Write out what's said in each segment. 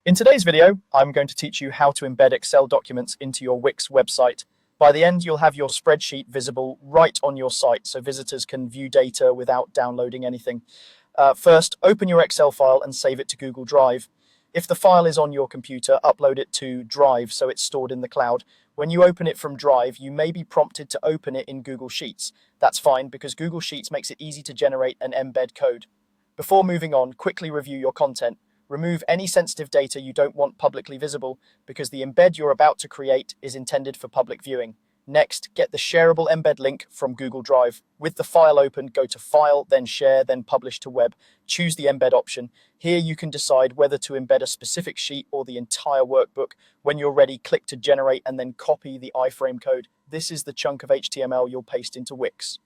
In today's video, I'm going to teach you how to embed Excel documents into your Wix website. By the end, you'll have your spreadsheet visible right on your site, so visitors can view data without downloading anything. First, open your Excel file and save it to Google Drive. If the file is on your computer, upload it to Drive so it's stored in the cloud. When you open it from Drive, you may be prompted to open it in Google Sheets. That's fine because Google Sheets makes it easy to generate an embed code. Before moving on, quickly review your content. Remove any sensitive data you don't want publicly visible because the embed you're about to create is intended for public viewing. Next, get the shareable embed link from Google Drive. With the file open, go to File, then Share, then Publish to Web. Choose the embed option. Here you can decide whether to embed a specific sheet or the entire workbook. When you're ready, click to generate and then copy the iframe code. This is the chunk of HTML you'll paste into Wix.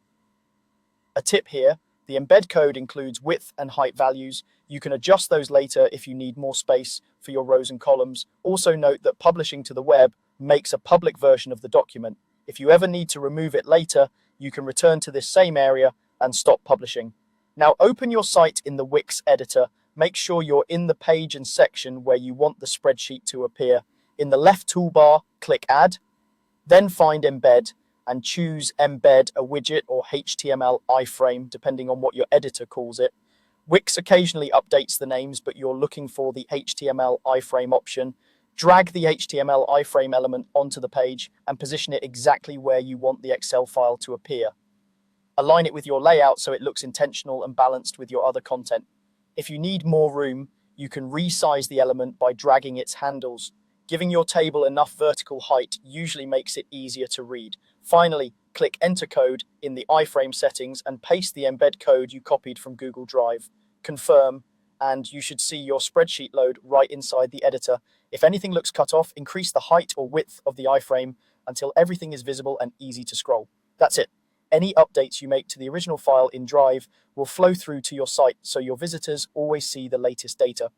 A tip here. The embed code includes width and height values. You can adjust those later if you need more space for your rows and columns. Also note that publishing to the web makes a public version of the document. If you ever need to remove it later, you can return to this same area and stop publishing. Now open your site in the Wix editor. Make sure you're in the page and section where you want the spreadsheet to appear. In the left toolbar, click Add, then find Embed, and choose Embed a widget or HTML iframe, depending on what your editor calls it. Wix occasionally updates the names, but you're looking for the HTML iframe option. Drag the HTML iframe element onto the page and position it exactly where you want the Excel file to appear. Align it with your layout so it looks intentional and balanced with your other content. If you need more room, you can resize the element by dragging its handles. Giving your table enough vertical height usually makes it easier to read. Finally, click Enter Code in the iframe settings and paste the embed code you copied from Google Drive. Confirm, and you should see your spreadsheet load right inside the editor. If anything looks cut off, increase the height or width of the iframe until everything is visible and easy to scroll. That's it. Any updates you make to the original file in Drive will flow through to your site, so your visitors always see the latest data.